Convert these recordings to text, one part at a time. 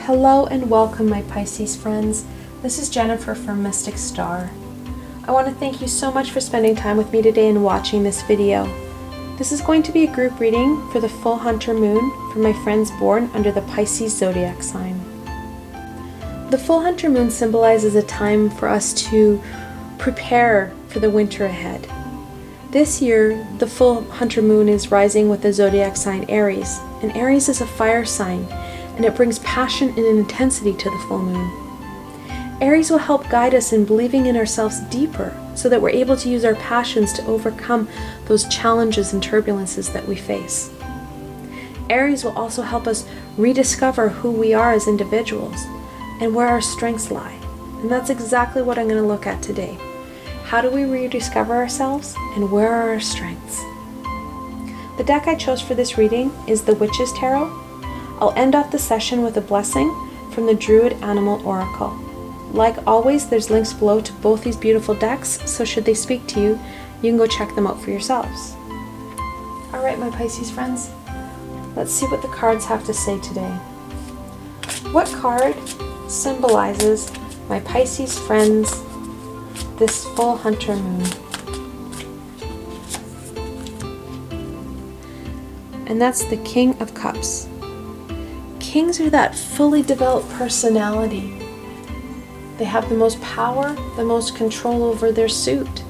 Hello and welcome, my Pisces friends. This is Jennifer from Mystic Star. I want to thank you so much for spending time with me today and watching this video. This is going to be a group reading for the full Hunter Moon for my friends born under the Pisces Zodiac sign. The full Hunter Moon symbolizes a time for us to prepare for the winter ahead. This year, the full Hunter Moon is rising with the Zodiac sign Aries, and Aries is a fire sign, and it brings passion and intensity to the full moon. Aries will help guide us in believing in ourselves deeper so that we're able to use our passions to overcome those challenges and turbulences that we face. Aries will also help us rediscover who we are as individuals and where our strengths lie. And that's exactly what I'm going to look at today. How do we rediscover ourselves and where are our strengths? The deck I chose for this reading is the Witch's Tarot. I'll end off the session with a blessing from the Druid Animal Oracle. Like always, there's links below to both these beautiful decks, so should they speak to you, you can go check them out for yourselves. Alright, my Pisces friends, let's see what the cards have to say today. What card symbolizes my Pisces friends this full Hunter Moon? And that's the King of Cups. Kings are that fully developed personality. They have the most power, the most control over their suit.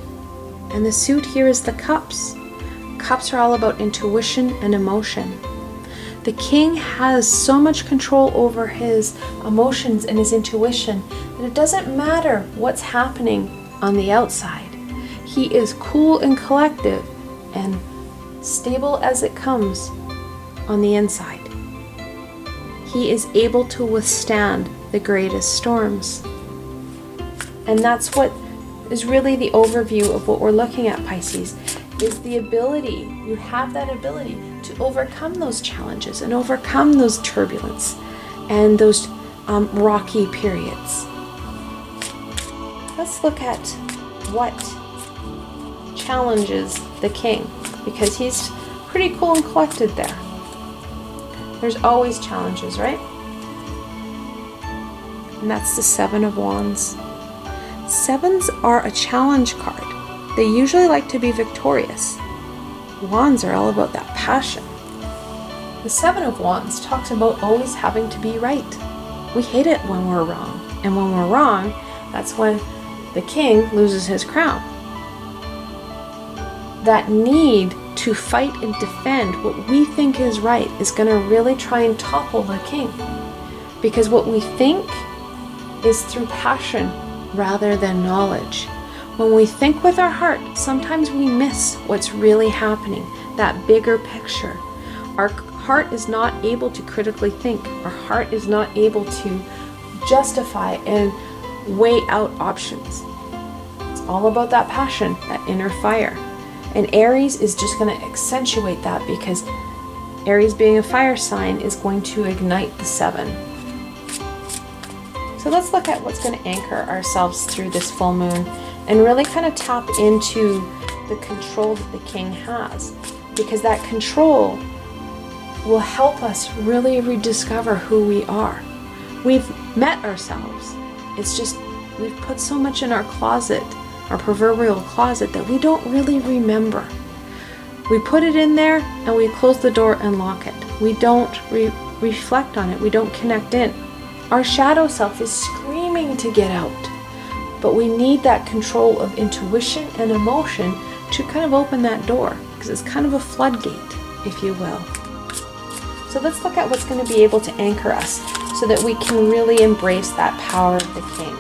And the suit here is the cups. Cups are all about intuition and emotion. The king has so much control over his emotions and his intuition that it doesn't matter what's happening on the outside. He is cool and collective and stable as it comes on the inside. He is able to withstand the greatest storms. And that's what is really the overview of what we're looking at, Pisces, is the ability, you have that ability to overcome those challenges and overcome those turbulence and those rocky periods. Let's look at what challenges the king, because he's pretty cool and collected there. There's always challenges, right? And that's the Seven of Wands. Sevens are a challenge card. They usually like to be victorious. Wands are all about that passion. The Seven of Wands talks about always having to be right. We hate it when we're wrong. And when we're wrong, that's when the king loses his crown. That need to fight and defend what we think is right is going to really try and topple the king. Because what we think is through passion rather than knowledge. When we think with our heart, sometimes we miss what's really happening, that bigger picture. Our heart is not able to critically think. Our heart is not able to justify and weigh out options. It's all about that passion, that inner fire. And Aries is just going to accentuate that because Aries, being a fire sign, is going to ignite the seven. So let's look at what's going to anchor ourselves through this full moon and really kind of tap into the control that the king has, because that control will help us really rediscover who we are. We've met ourselves. It's just we've put so much in our closet, our proverbial closet, that we don't really remember. We put it in there and we close the door and lock it. We don't reflect on it. We don't connect in. Our shadow self is screaming to get out, but we need that control of intuition and emotion to kind of open that door, because it's kind of a floodgate, if you will. So let's look at what's going to be able to anchor us so that we can really embrace that power of the king.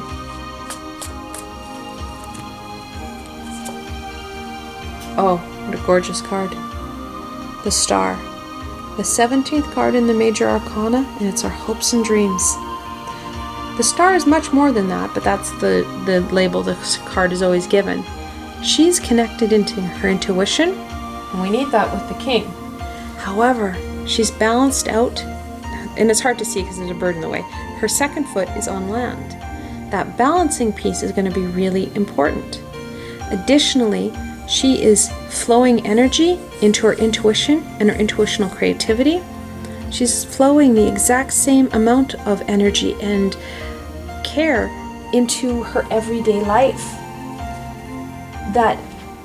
Oh, what a gorgeous card. The Star. The 17th card in the Major Arcana, and it's our hopes and dreams. The Star is much more than that, but that's the label this card is always given. She's connected into her intuition, and we need that with the king. However, she's balanced out, and it's hard to see because there's a bird in the way. Her second foot is on land. That balancing piece is going to be really important. Additionally, she is flowing energy into her intuition and her intuitional creativity. She's flowing the exact same amount of energy and care into her everyday life. That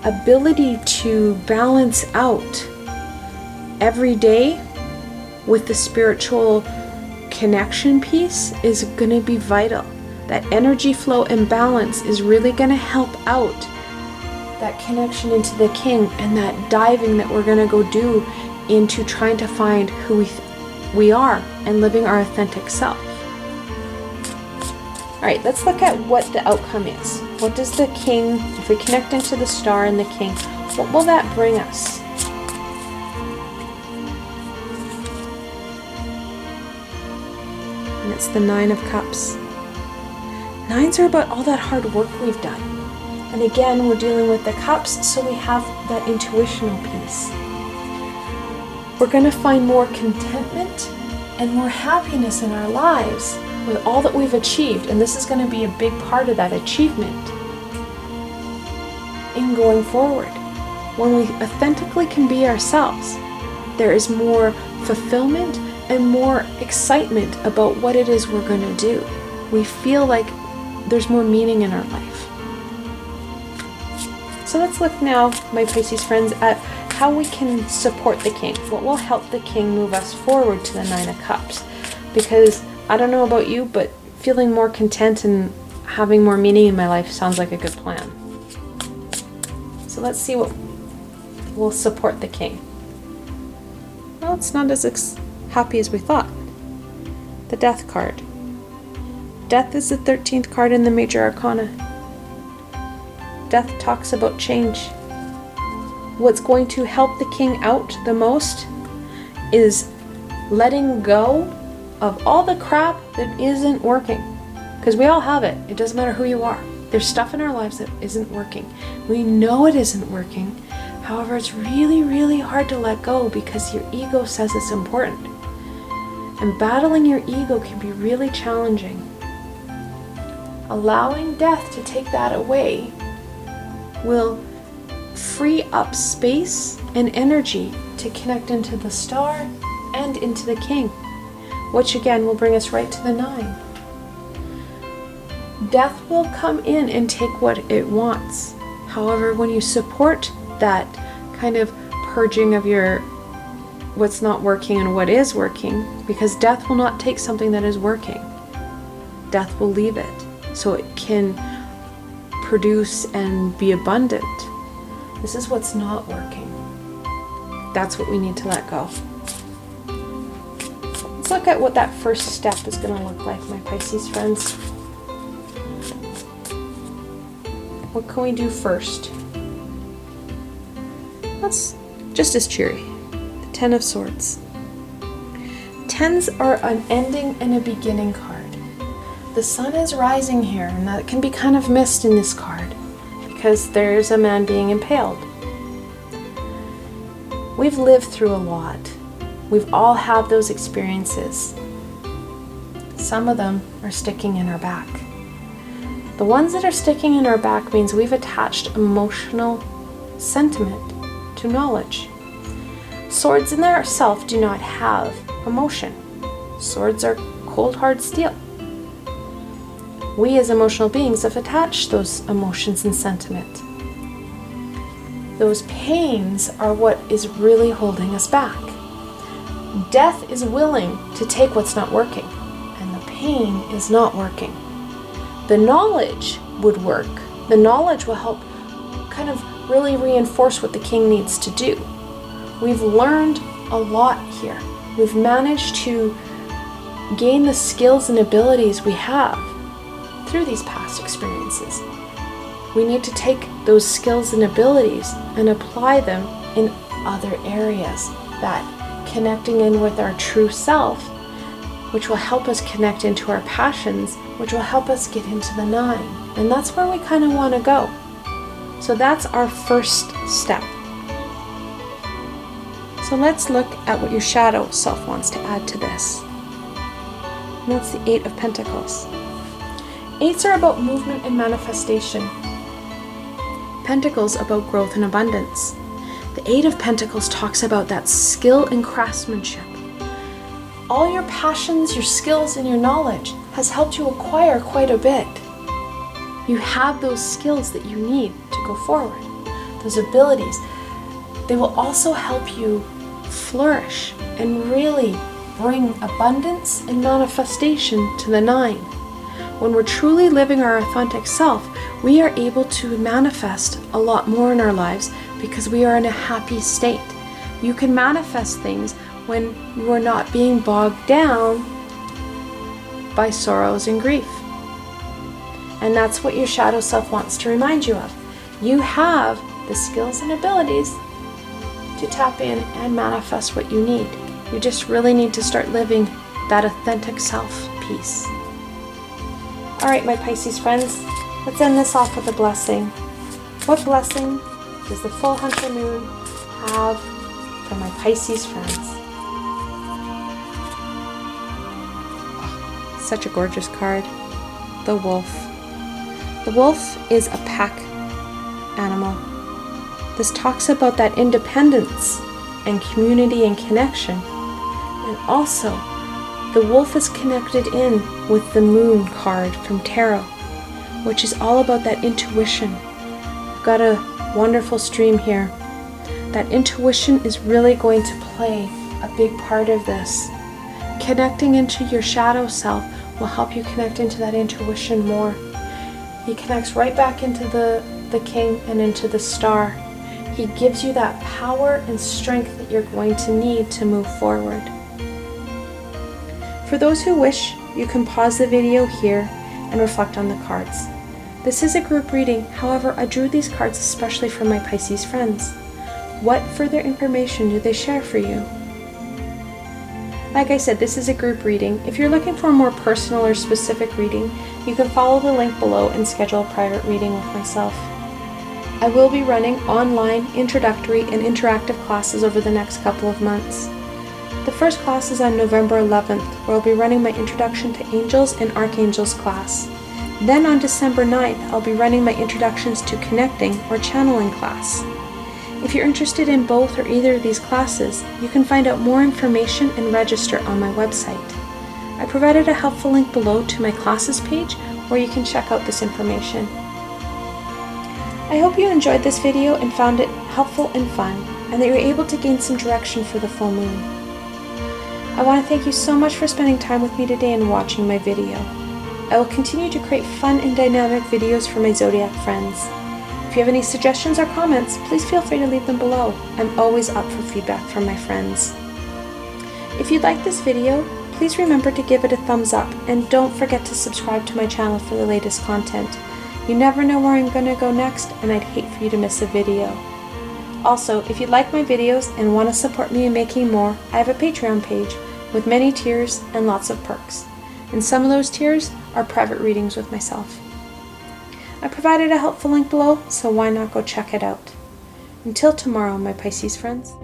ability to balance out every day with the spiritual connection piece is going to be vital. That energy flow and balance is really going to help out that connection into the king, and that diving that we're going to go do into trying to find who we are and living our authentic self. All right, let's look at what the outcome is. What does the king, if we connect into the star and the king, what will that bring us? And it's the Nine of Cups. Nines are about all that hard work we've done. And again, we're dealing with the cups, so we have that intuitional piece. We're going to find more contentment and more happiness in our lives with all that we've achieved. And this is going to be a big part of that achievement in going forward. When we authentically can be ourselves, there is more fulfillment and more excitement about what it is we're going to do. We feel like there's more meaning in our life. So let's look now, my Pisces friends, at how we can support the king. What will help the king move us forward to the Nine of Cups? Because I don't know about you, but feeling more content and having more meaning in my life sounds like a good plan. So let's see what will support the king. Well, it's not as happy as we thought. The Death card. Death is the 13th card in the Major Arcana. Death talks about change. What's going to help the king out the most is letting go of all the crap that isn't working. Because we all have it. It doesn't matter who you are. There's stuff in our lives that isn't working. We know it isn't working. However, it's really, really hard to let go because your ego says it's important. And battling your ego can be really challenging. Allowing death to take that away will free up space and energy to connect into the star and into the king, which again will bring us right to the 9. Death will come in and take what it wants. However, when you support that kind of purging of your what's not working and what is working, because death will not take something that is working. Death will leave it so it can produce and be abundant. This is what's not working. That's what we need to let go. Let's look at what that first step is going to look like, my Pisces friends. What can we do first? That's just as cheery. The 10 of Swords. 10s are an ending and a beginning card. The sun is rising here, and that can be kind of missed in this card because there's a man being impaled. We've lived through a lot. We've all had those experiences. Some of them are sticking in our back. The ones that are sticking in our back means we've attached emotional sentiment to knowledge. Swords in their self do not have emotion. Swords are cold, hard steel. We as emotional beings have attached those emotions and sentiment. Those pains are what is really holding us back. Death is willing to take what's not working, and the pain is not working. The knowledge would work. The knowledge will help kind of really reinforce what the king needs to do. We've learned a lot here. We've managed to gain the skills and abilities we have through these past experiences. We need to take those skills and abilities and apply them in other areas. That connecting in with our true self, which will help us connect into our passions, which will help us get into the 9. And that's where we kind of want to go. So that's our first step. So let's look at what your shadow self wants to add to this. And that's the 8 of Pentacles. 8s are about movement and manifestation. Pentacles about growth and abundance. The 8 of Pentacles talks about that skill and craftsmanship. all your passions, your skills, and your knowledge has helped you acquire quite a bit. You have those skills that you need to go forward, those abilities. They will also help you flourish and really bring abundance and manifestation to the 9. When we're truly living our authentic self, we are able to manifest a lot more in our lives because we are in a happy state. You can manifest things when you are not being bogged down by sorrows and grief. And that's what your shadow self wants to remind you of. You have the skills and abilities to tap in and manifest what you need. You just really need to start living that authentic self piece. All right, my Pisces friends, let's end this off with a blessing. What blessing does the full Hunter Moon have for my Pisces friends? Such a gorgeous card. The Wolf. The wolf is a pack animal. This talks about that independence and community and connection. And also, the wolf is connected in with the Moon card from Tarot, which is all about that intuition. I've got a wonderful stream here. That intuition is really going to play a big part of this. Connecting into your shadow self will help you connect into that intuition more. He connects right back into the King and into the Star. He gives you that power and strength that you're going to need to move forward. For those who wish, you can pause the video here and reflect on the cards. This is a group reading, however, I drew these cards especially for my Pisces friends. What further information do they share for you? Like I said, this is a group reading. If you're looking for a more personal or specific reading, you can follow the link below and schedule a private reading with myself. I will be running online, introductory, and interactive classes over the next couple of months. The first class is on November 11th, where I'll be running my Introduction to Angels and Archangels class. Then on December 9th, I'll be running my Introductions to Connecting or Channeling class. If you're interested in both or either of these classes, you can find out more information and register on my website. I provided a helpful link below to my classes page where you can check out this information. I hope you enjoyed this video and found it helpful and fun, and that you were able to gain some direction for the full moon. I want to thank you so much for spending time with me today and watching my video. I will continue to create fun and dynamic videos for my Zodiac friends. If you have any suggestions or comments, please feel free to leave them below. I'm always up for feedback from my friends. If you like this video, please remember to give it a thumbs up and don't forget to subscribe to my channel for the latest content. You never know where I'm going to go next, and I'd hate for you to miss a video. Also, if you like my videos and want to support me in making more, I have a Patreon page with many tiers and lots of perks. And some of those tiers are private readings with myself. I provided a helpful link below, so why not go check it out. Until tomorrow, my Pisces friends.